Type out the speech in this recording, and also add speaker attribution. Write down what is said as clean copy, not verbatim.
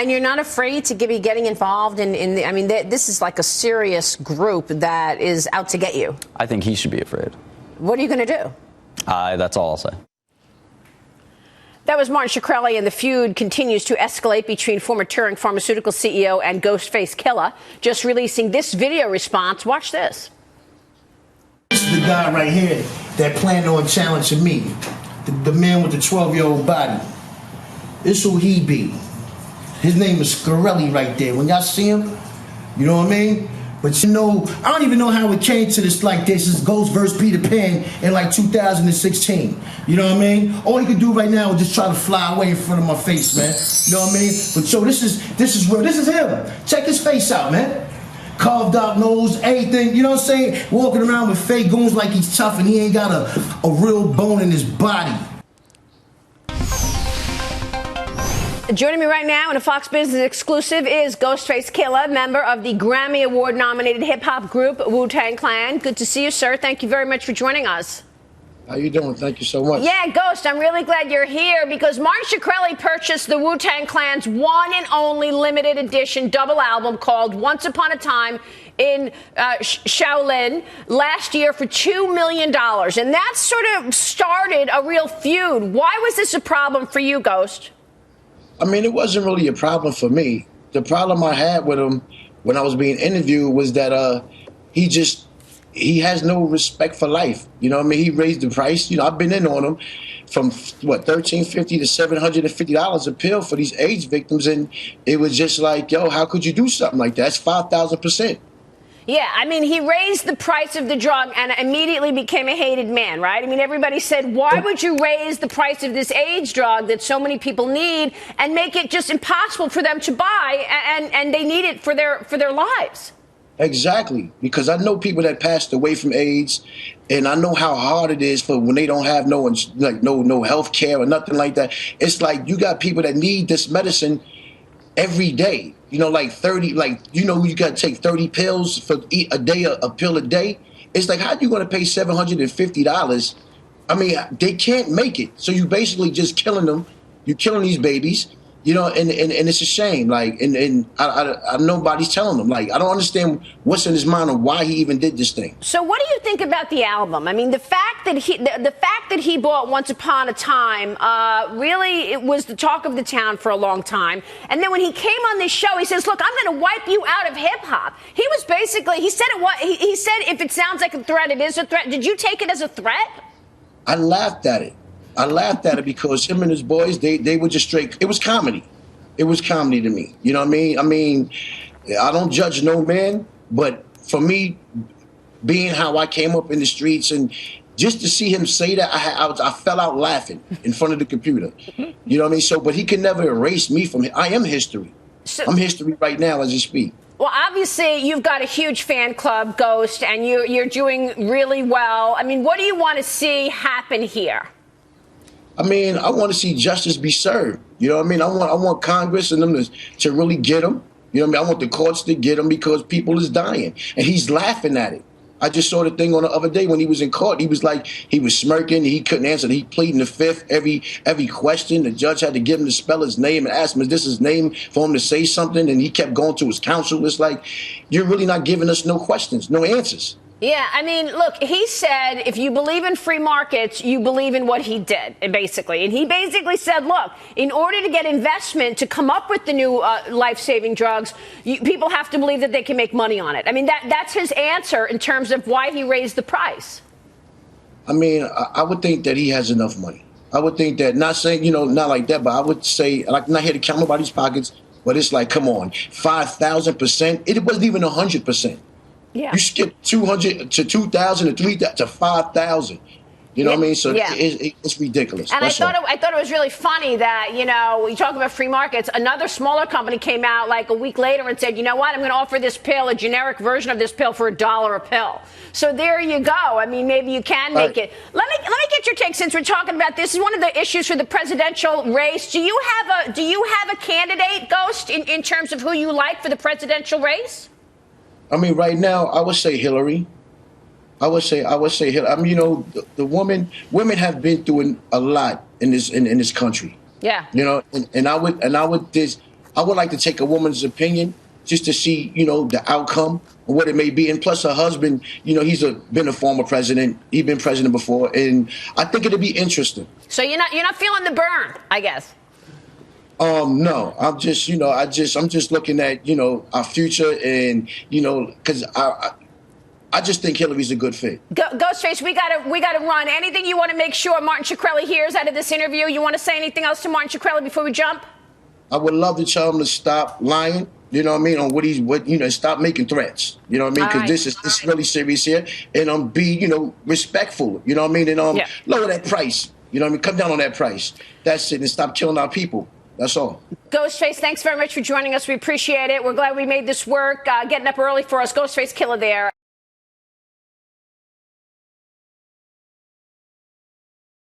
Speaker 1: And you're not afraid to be getting involved in the, I mean, this is like a serious group that is out to get you.
Speaker 2: I think he should be afraid.
Speaker 1: What are you going to do?
Speaker 2: That's all I'll say.
Speaker 1: That was Martin Shkreli, and the feud continues to escalate between former Turing Pharmaceuticals CEO and Ghostface Killah, just releasing this video response. Watch this.
Speaker 3: This is the guy right here that planned on challenging me, the man with the 12-year-old body. This who he be. His name is Shkreli right there. When y'all see him, you know what I mean? But you know, I don't even know how it came to this like this. It's Ghost versus Peter Pan in like 2016. You know what I mean? All he could do right now is just try to fly away in front of my face, man. You know what I mean? But so this is real. This is him. Check his face out, man. Carved out nose, everything. You know what I'm saying? Walking around with fake goons like he's tough and he ain't got a real bone in his body.
Speaker 1: Joining me right now in a Fox Business exclusive is Ghostface Killah, member of the Grammy Award-nominated hip-hop group Wu-Tang Clan. Good to see you, sir. Thank you very much for joining us.
Speaker 3: How you doing? Thank you so much.
Speaker 1: Yeah, Ghost, I'm really glad you're here because Martin Shkreli purchased the Wu-Tang Clan's one and only limited edition double album called Once Upon a Time in Shaolin last year for $2 million. And that sort of started a real feud. Why was this a problem for you, Ghost?
Speaker 3: I mean, it wasn't really a problem for me. The problem I had with him when I was being interviewed was that he has no respect for life. You know what I mean? He raised the price. You know, I've been in on him from, what, $1,350 to $750 a pill for these AIDS victims. And it was just like, yo, how could you do something like that? That's 5,000%.
Speaker 1: Yeah, I mean, he raised the price of the drug and immediately became a hated man, right? I mean, everybody said, why would you raise the price of this AIDS drug that so many people need and make it just impossible for them to buy and they need it for their lives?
Speaker 3: Exactly, because I know people that passed away from AIDS, and I know how hard it is for when they don't have no health care or nothing like that. It's like you got people that need this medicine every day. You know, like 30, like, you know, you got to take 30 pills for a day, a pill a day. It's like, how are you going to pay $750? I mean, they can't make it. So you basically just killing them. You're killing these babies, you know, and it's a shame. Like, and I nobody's telling them. Like, I don't understand what's in his mind and why he even did this thing.
Speaker 1: So what do you think about the album? I mean, the fact that he bought Once Upon a Time, really, it was the talk of the town for a long time. And then when he came on this show, he says, look, I'm going to wipe you out of hip hop. He was basically, he said if it sounds like a threat, it is a threat. Did you take it as a threat?
Speaker 3: I laughed at it. I laughed at it because him and his boys, they were just straight. It was comedy. It was comedy to me. You know what I mean? I mean, I don't judge no man, but for me, being how I came up in the streets and just to see him say that, I fell out laughing in front of the computer. You know what I mean? So, but he can never erase me from it. I am history. I'm history right now as you speak.
Speaker 1: Well, obviously, you've got a huge fan club, Ghost, and you're doing really well. I mean, what do you want to see happen here?
Speaker 3: I mean, I want to see justice be served. You know what I mean? I want Congress and them to really get him. You know what I mean? I want the courts to get him because people is dying. And he's laughing at it. I just saw the thing on the other day when he was in court. He was like, he was smirking. He couldn't answer. He pleading the fifth. Every question, the judge had to give him to spell his name and ask him, is this his name, for him to say something? And he kept going to his counsel. It's like, you're really not giving us no questions, no answers.
Speaker 1: Yeah, I mean, look, he said if you believe in free markets, you believe in what he did, basically. And he basically said, look, in order to get investment to come up with the new life-saving drugs, people have to believe that they can make money on it. I mean, that's his answer in terms of why he raised the price.
Speaker 3: I mean, I would think that he has enough money. I would think that, not saying, you know, not like that, but I would say, like, not here to count nobody's pockets, but it's like, come on, 5,000%. It wasn't even 100%.
Speaker 1: Yeah.
Speaker 3: You skip 200 to 2,000 to 3,000 to 5,000. You know what I mean? So it's ridiculous.
Speaker 1: And I thought it was really funny that, you know, we talk about free markets. Another smaller company came out like a week later and said, you know what, I'm going to offer this pill, a generic version of this pill for $1 a pill. So there you go. I mean, maybe you can make it. Let me get your take, since we're talking about this. This is one of the issues for the presidential race. Do you have a candidate, Ghost, in terms of who you like for the presidential race?
Speaker 3: I mean, right now, I would say Hillary. I would say Hillary. I mean, you know, the women have been through a lot in this country.
Speaker 1: Yeah.
Speaker 3: You know, and I would just
Speaker 4: I would like to take a woman's opinion just to see, you know, the outcome or what it may be. And plus her husband, you know, been a former president. He's been president before. And I think it'll be interesting.
Speaker 1: So you're not feeling the burn, I guess.
Speaker 4: No, I'm just, you know, I'm just looking at, you know, our future and, you know, because I just think Hillary's a good fit.
Speaker 1: Ghostface, we gotta run. Anything you want to make sure Martin Shkreli hears out of this interview? You want to say anything else to Martin Shkreli before we jump?
Speaker 4: I would love to tell him to stop lying. You know what I mean? On you know, stop making threats. You know what I mean? Because this is really serious here. And be, you know, respectful. You know what I mean? And lower that price. You know what I mean? Come down on that price. That's it. And stop killing our people. That's all.
Speaker 1: Ghostface, thanks very much for joining us. We appreciate it. We're glad we made this work. Getting up early for us. Ghostface Killah there.